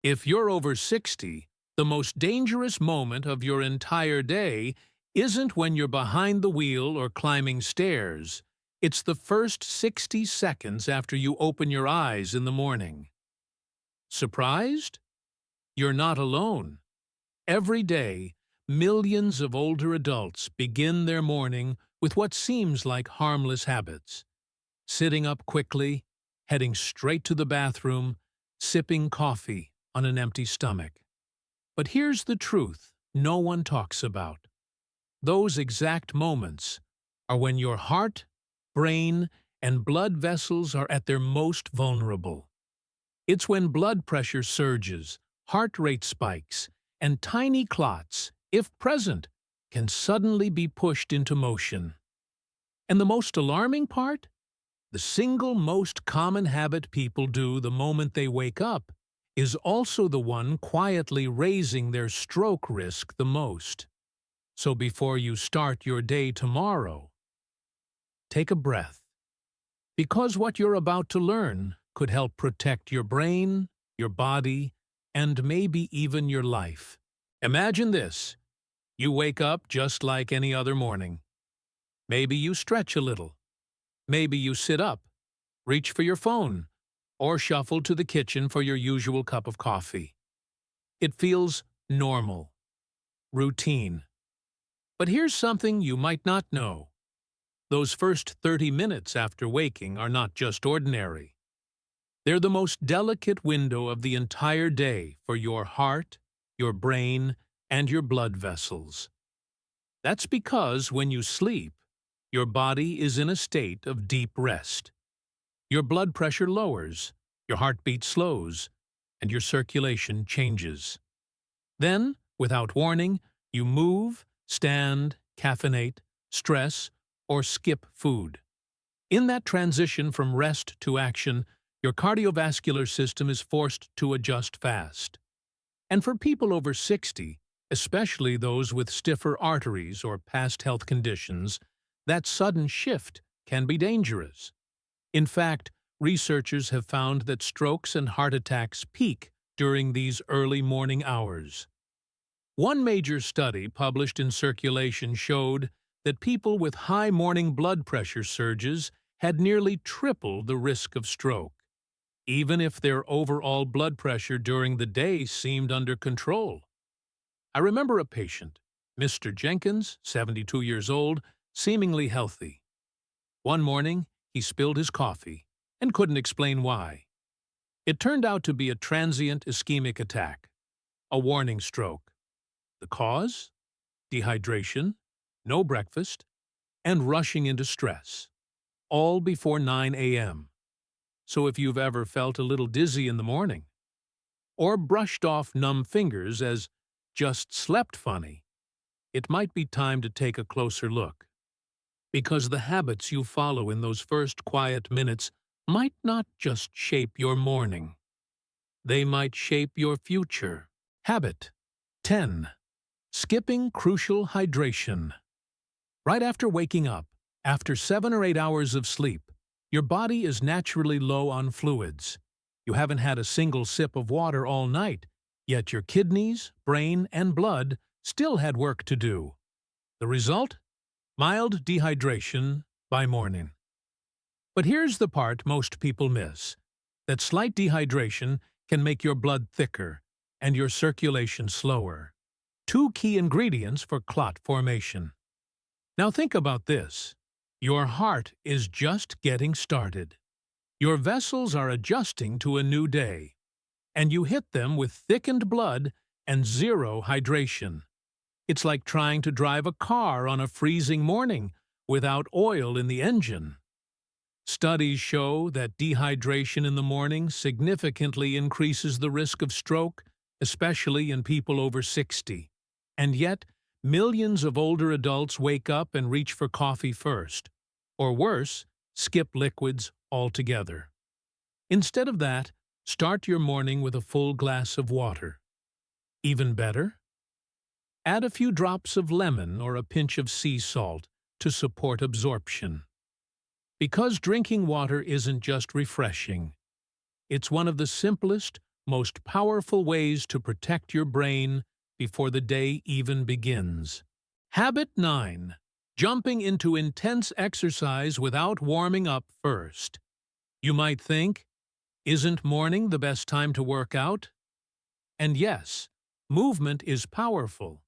If you're over 60, the most dangerous moment of your entire day isn't when you're behind the wheel or climbing stairs. It's the first 60 seconds after you open your eyes in the morning. Surprised? You're not alone. Every day, millions of older adults begin their morning with what seems like harmless habits. Sitting up quickly, heading straight to the bathroom, sipping coffee on an empty stomach. But here's the truth no one talks about. Those exact moments are when your heart, brain, and blood vessels are at their most vulnerable. It's when blood pressure surges, heart rate spikes, and tiny clots, if present, can suddenly be pushed into motion. And the most alarming part? The single most common habit people do the moment they wake up is also the one quietly raising their stroke risk the most. So before you start your day tomorrow, take a breath. Because what you're about to learn could help protect your brain, your body, and maybe even your life. Imagine this. You wake up just like any other morning. Maybe you stretch a little. Maybe you sit up, reach for your phone, or shuffle to the kitchen for your usual cup of coffee. It feels normal, routine. But here's something you might not know. Those first 30 minutes after waking are not just ordinary. They're the most delicate window of the entire day for your heart, your brain, and your blood vessels. That's because when you sleep, your body is in a state of deep rest. Your blood pressure lowers, your heartbeat slows, and your circulation changes. Then, without warning, you move, stand, caffeinate, stress, or skip food. In that transition from rest to action, your cardiovascular system is forced to adjust fast. And for people over 60, especially those with stiffer arteries or past health conditions, that sudden shift can be dangerous. In fact, researchers have found that strokes and heart attacks peak during these early morning hours. One major study published in Circulation showed that people with high morning blood pressure surges had nearly triple the risk of stroke, even if their overall blood pressure during the day seemed under control. I remember a patient, Mr. Jenkins, 72 years old, seemingly healthy. One morning, he spilled his coffee and couldn't explain why. It turned out to be a transient ischemic attack, a warning stroke. The cause? Dehydration, no breakfast, and rushing into stress, all before 9 a.m. So if you've ever felt a little dizzy in the morning, or brushed off numb fingers as just slept funny, it might be time to take a closer look. Because the habits you follow in those first quiet minutes might not just shape your morning. They might shape your future. Habit 10. Skipping crucial hydration. Right after waking up, after 7 or 8 hours of sleep, your body is naturally low on fluids. You haven't had a single sip of water all night, yet your kidneys, brain, and blood still had work to do. The result? Mild dehydration by morning. But here's the part most people miss. That slight dehydration can make your blood thicker and your circulation slower. Two key ingredients for clot formation. Now think about this. Your heart is just getting started. Your vessels are adjusting to a new day, and you hit them with thickened blood and zero hydration. It's like trying to drive a car on a freezing morning without oil in the engine. Studies show that dehydration in the morning significantly increases the risk of stroke, especially in people over 60. And yet, millions of older adults wake up and reach for coffee first, or worse, skip liquids altogether. Instead of that, start your morning with a full glass of water. Even better? Add a few drops of lemon or a pinch of sea salt to support absorption. Because drinking water isn't just refreshing, it's one of the simplest, most powerful ways to protect your brain before the day even begins. Habit 9. Jumping into intense exercise without warming up first. You might think, isn't morning the best time to work out? And yes, movement is powerful,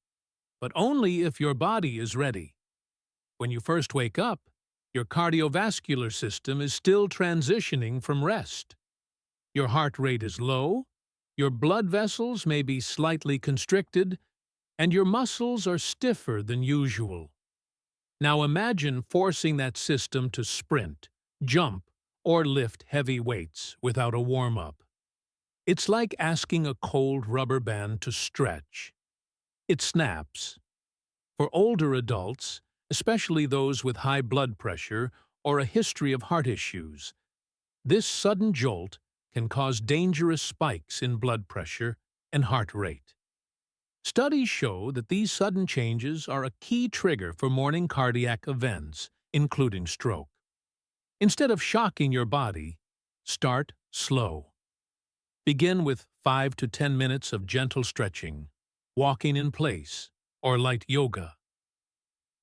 but only if your body is ready. When you first wake up, your cardiovascular system is still transitioning from rest. Your heart rate is low, your blood vessels may be slightly constricted, and your muscles are stiffer than usual. Now imagine forcing that system to sprint, jump, or lift heavy weights without a warm-up. It's like asking a cold rubber band to stretch. It snaps. For older adults, especially those with high blood pressure or a history of heart issues, this sudden jolt can cause dangerous spikes in blood pressure and heart rate. Studies show that these sudden changes are a key trigger for morning cardiac events, including stroke. Instead of shocking your body, start slow. Begin with 5 to 10 minutes of gentle stretching, walking in place, or light yoga.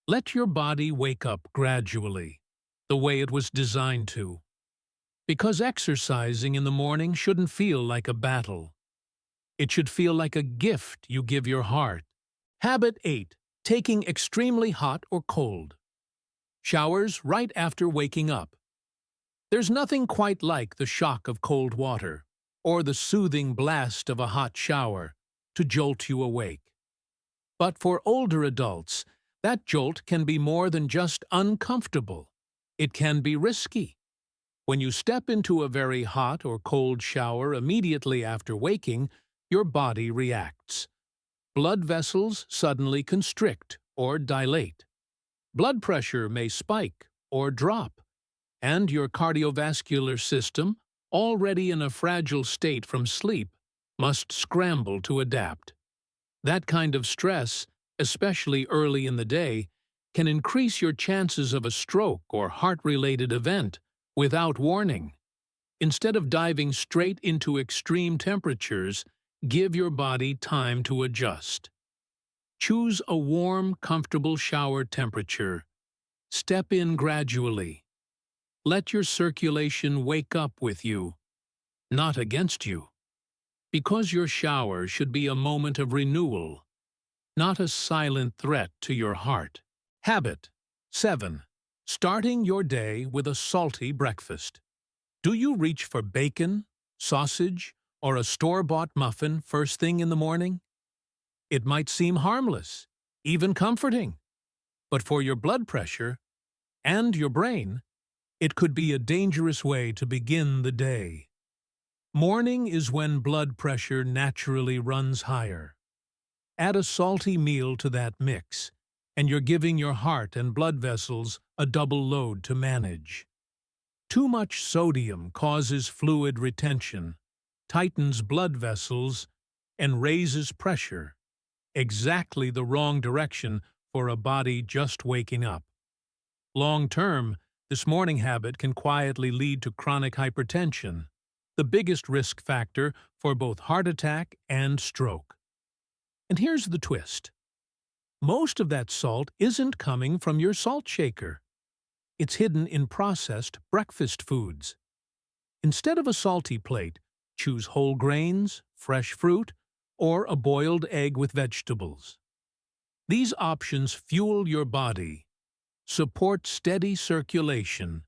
Let your body wake up gradually, the way it was designed to. Because exercising in the morning shouldn't feel like a battle. It should feel like a gift you give your heart. Habit 8. Taking extremely hot or cold. Showers right after waking up. There's nothing quite like the shock of cold water, or the soothing blast of a hot shower, to jolt you awake. But for older adults, that jolt can be more than just uncomfortable. It can be risky. When you step into a very hot or cold shower immediately after waking, your body reacts. Blood vessels suddenly constrict or dilate. Blood pressure may spike or drop, and your cardiovascular system, already in a fragile state from sleep, must scramble to adapt. That kind of stress, especially early in the day, can increase your chances of a stroke or heart-related event without warning. Instead of diving straight into extreme temperatures, give your body time to adjust. Choose a warm, comfortable shower temperature. Step in gradually. Let your circulation wake up with you, not against you. Because your shower should be a moment of renewal, not a silent threat to your heart. Habit 7. Starting your day with a salty breakfast. Do you reach for bacon, sausage, or a store-bought muffin first thing in the morning? It might seem harmless, even comforting, but for your blood pressure and your brain, it could be a dangerous way to begin the day. Morning is when blood pressure naturally runs higher. Add a salty meal to that mix, and you're giving your heart and blood vessels a double load to manage. Too much sodium causes fluid retention, tightens blood vessels, and raises pressure. Exactly the wrong direction for a body just waking up. Long-term, this morning habit can quietly lead to chronic hypertension, the biggest risk factor for both heart attack and stroke. And here's the twist. Most of that salt isn't coming from your salt shaker. It's hidden in processed breakfast foods. Instead of a salty plate, choose whole grains, fresh fruit, or a boiled egg with vegetables. These options fuel your body, support steady circulation,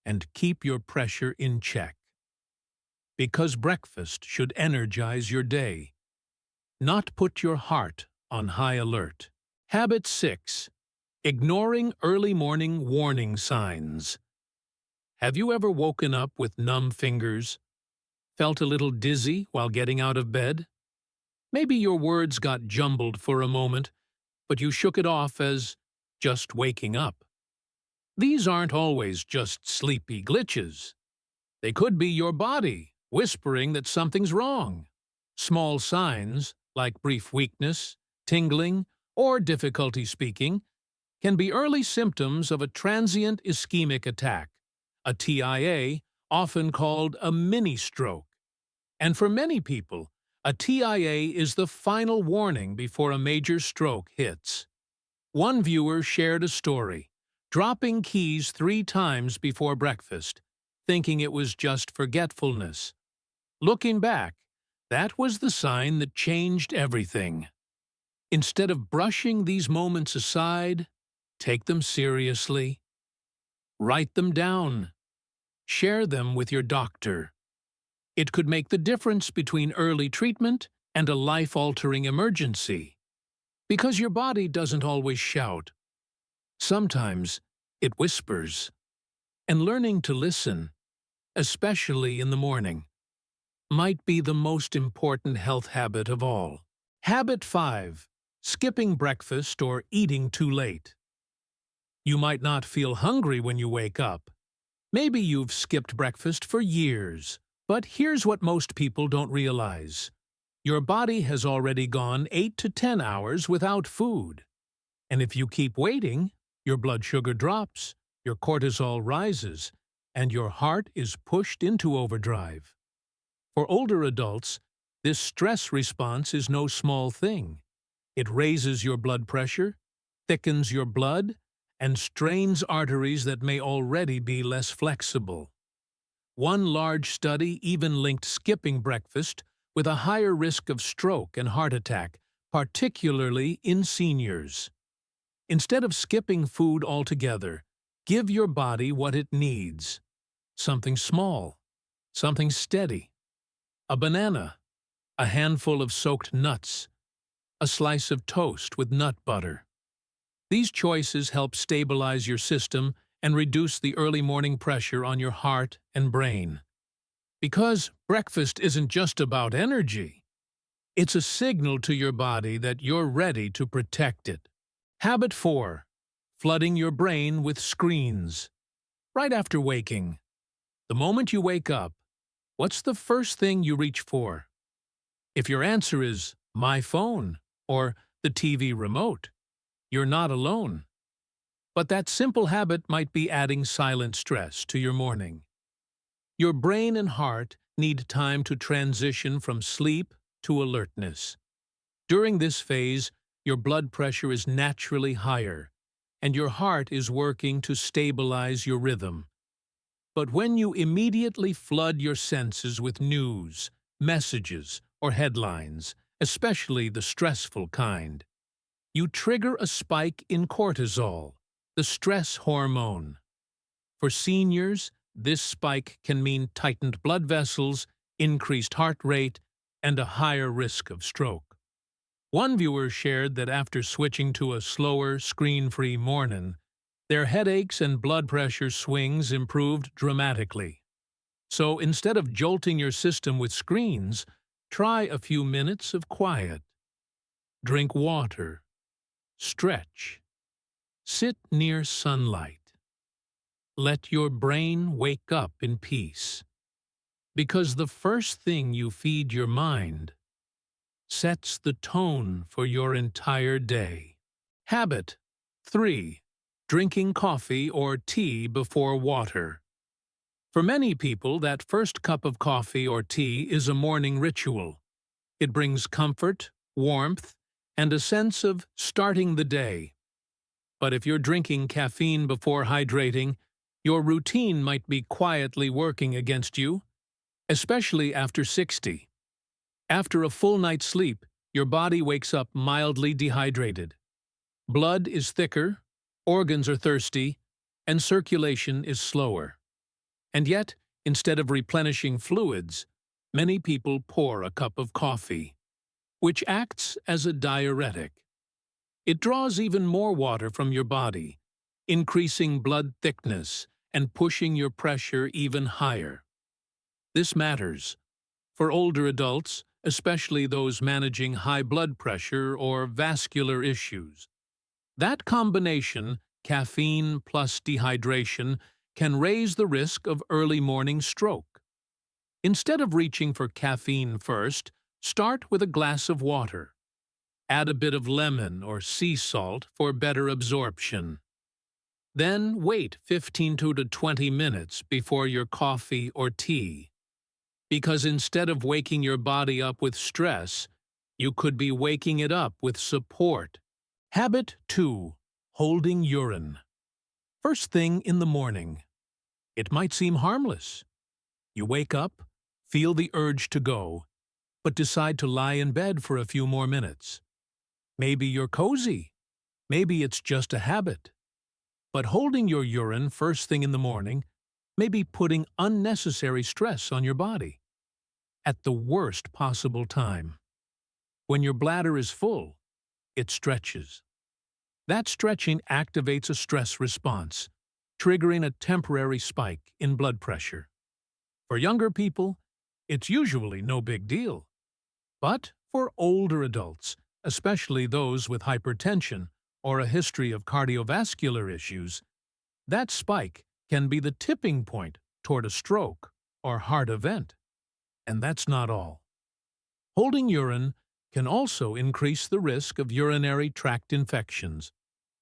and keep your pressure in check. Because breakfast should energize your day, not put your heart on high alert. Habit 6. Ignoring early morning warning signs. Have you ever woken up with numb fingers? Felt a little dizzy while getting out of bed? Maybe your words got jumbled for a moment, but you shook it off as just waking up. These aren't always just sleepy glitches. They could be your body whispering that something's wrong. Small signs, like brief weakness, tingling, or difficulty speaking, can be early symptoms of a transient ischemic attack, a TIA, often called a mini-stroke. And for many people, a TIA is the final warning before a major stroke hits. One viewer shared a story, dropping keys 3 times before breakfast, thinking it was just forgetfulness. Looking back, that was the sign that changed everything. Instead of brushing these moments aside, take them seriously. Write them down. Share them with your doctor. It could make the difference between early treatment and a life-altering emergency. Because your body doesn't always shout. Sometimes it whispers. And learning to listen, especially in the morning, might be the most important health habit of all. Habit 5. Skipping breakfast or eating too late. You might not feel hungry when you wake up. Maybe you've skipped breakfast for years. But here's what most people don't realize. Your body has already gone 8 to 10 hours without food. And if you keep waiting, your blood sugar drops, your cortisol rises, and your heart is pushed into overdrive. For older adults, this stress response is no small thing. It raises your blood pressure, thickens your blood, and strains arteries that may already be less flexible. One large study even linked skipping breakfast with a higher risk of stroke and heart attack, particularly in seniors. Instead of skipping food altogether, give your body what it needs. Something small, something steady. A banana, a handful of soaked nuts, a slice of toast with nut butter. These choices help stabilize your system and reduce the early morning pressure on your heart and brain. Because breakfast isn't just about energy. It's a signal to your body that you're ready to protect it. Habit 4. Flooding your brain with screens. Right after waking. The moment you wake up, what's the first thing you reach for? If your answer is, my phone, or the TV remote, you're not alone. But that simple habit might be adding silent stress to your morning. Your brain and heart need time to transition from sleep to alertness. During this phase, your blood pressure is naturally higher, and your heart is working to stabilize your rhythm. But when you immediately flood your senses with news, messages, or headlines, especially the stressful kind, you trigger a spike in cortisol, the stress hormone. For seniors, this spike can mean tightened blood vessels, increased heart rate, and a higher risk of stroke. One viewer shared that after switching to a slower, screen-free morning, their headaches and blood pressure swings improved dramatically. So instead of jolting your system with screens, try a few minutes of quiet. Drink water. Stretch. Sit near sunlight. Let your brain wake up in peace. Because the first thing you feed your mind sets the tone for your entire day. Habit 3. Drinking coffee or tea before water. For many people, that first cup of coffee or tea is a morning ritual. It brings comfort, warmth, and a sense of starting the day. But if you're drinking caffeine before hydrating, your routine might be quietly working against you, especially after 60. After a full night's sleep, your body wakes up mildly dehydrated. Blood is thicker, organs are thirsty, and circulation is slower. And yet, instead of replenishing fluids, many people pour a cup of coffee, which acts as a diuretic. It draws even more water from your body, increasing blood thickness and pushing your pressure even higher. This matters. For older adults, especially those managing high blood pressure or vascular issues. That combination, caffeine plus dehydration, can raise the risk of early morning stroke. Instead of reaching for caffeine first, start with a glass of water. Add a bit of lemon or sea salt for better absorption. Then wait 15 to 20 minutes before your coffee or tea. Because instead of waking your body up with stress, you could be waking it up with support. Habit 2. Holding urine. First thing in the morning. It might seem harmless. You wake up, feel the urge to go, but decide to lie in bed for a few more minutes. Maybe you're cozy. Maybe it's just a habit. But holding your urine first thing in the morning may be putting unnecessary stress on your body. At the worst possible time. When your bladder is full, it stretches. That stretching activates a stress response, triggering a temporary spike in blood pressure. For younger people, it's usually no big deal. But for older adults, especially those with hypertension or a history of cardiovascular issues, that spike can be the tipping point toward a stroke or heart event. And that's not all. Holding urine can also increase the risk of urinary tract infections,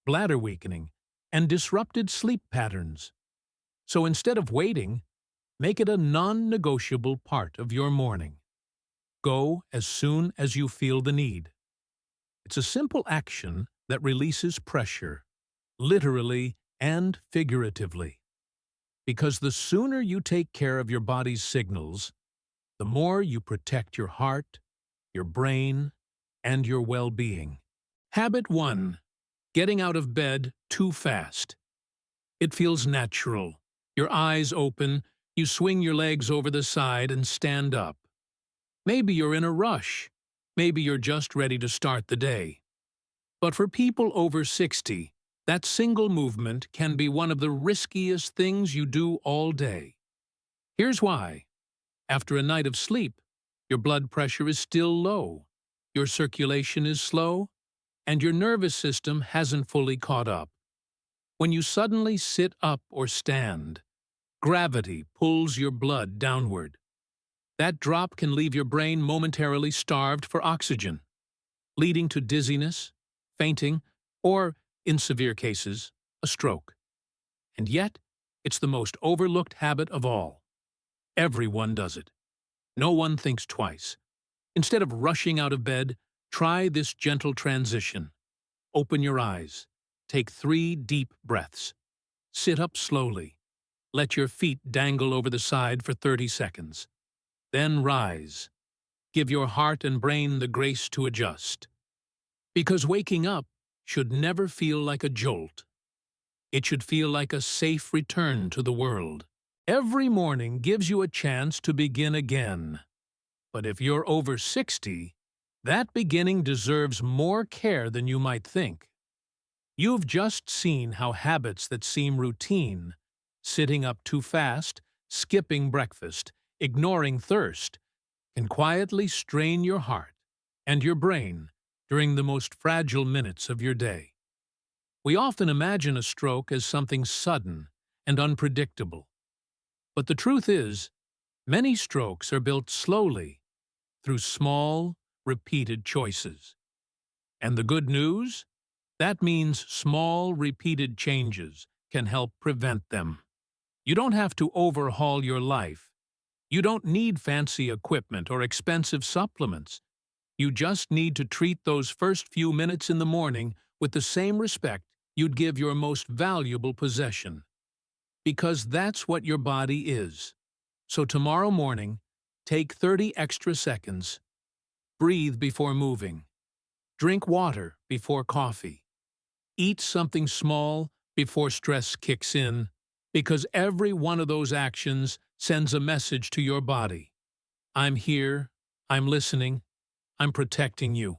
bladder weakening, and disrupted sleep patterns. So instead of waiting, make it a non-negotiable part of your morning. Go as soon as you feel the need. It's a simple action that releases pressure, literally and figuratively. Because the sooner you take care of your body's signals, the more you protect your heart, your brain, and your well-being. Habit 1. Getting out of bed too fast. It feels natural. Your eyes open, you swing your legs over the side and stand up. Maybe you're in a rush. Maybe you're just ready to start the day. But for people over 60, that single movement can be one of the riskiest things you do all day. Here's why. After a night of sleep, your blood pressure is still low, your circulation is slow, and your nervous system hasn't fully caught up. When you suddenly sit up or stand, gravity pulls your blood downward. That drop can leave your brain momentarily starved for oxygen, leading to dizziness, fainting, or, in severe cases, a stroke. And yet, it's the most overlooked habit of all. Everyone does it. No one thinks twice. Instead of rushing out of bed, try this gentle transition. Open your eyes. Take 3 deep breaths. Sit up slowly. Let your feet dangle over the side for 30 seconds. Then rise. Give your heart and brain the grace to adjust. Because waking up should never feel like a jolt. It should feel like a safe return to the world. Every morning gives you a chance to begin again. But if you're over 60, that beginning deserves more care than you might think. You've just seen how habits that seem routine, sitting up too fast, skipping breakfast, ignoring thirst, can quietly strain your heart and your brain during the most fragile minutes of your day. We often imagine a stroke as something sudden and unpredictable. But the truth is, many strokes are built slowly through small, repeated choices. And the good news? That means small, repeated changes can help prevent them. You don't have to overhaul your life. You don't need fancy equipment or expensive supplements. You just need to treat those first few minutes in the morning with the same respect you'd give your most valuable possession. Because that's what your body is. So tomorrow morning, take 30 extra seconds. Breathe before moving. Drink water before coffee. Eat something small before stress kicks in, because every one of those actions sends a message to your body. I'm here, I'm listening, I'm protecting you.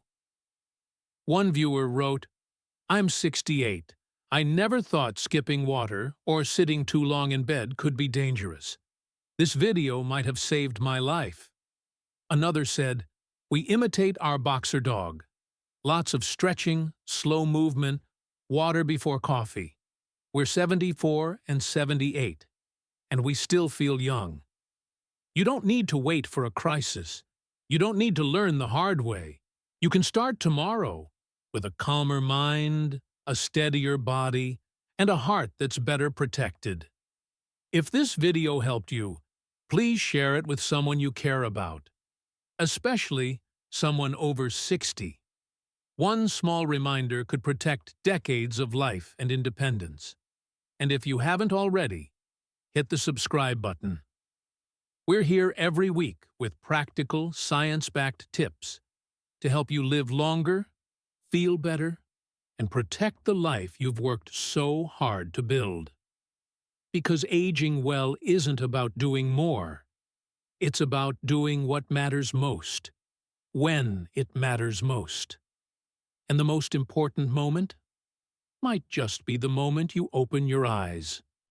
One viewer wrote, I'm 68. I never thought skipping water or sitting too long in bed could be dangerous. This video might have saved my life. Another said, we imitate our boxer dog. Lots of stretching, slow movement, water before coffee. We're 74 and 78, and we still feel young. You don't need to wait for a crisis. You don't need to learn the hard way. You can start tomorrow with a calmer mind, a steadier body, and a heart that's better protected. If this video helped you, Please share it with someone you care about, especially someone over 60. One small reminder could protect decades of life and independence. And if you haven't already, hit the subscribe button. We're here every week with practical, science-backed tips to help you live longer, feel better, and protect the life you've worked so hard to build. Because aging well isn't about doing more. It's about doing what matters most, when it matters most. And the most important moment might just be the moment you open your eyes.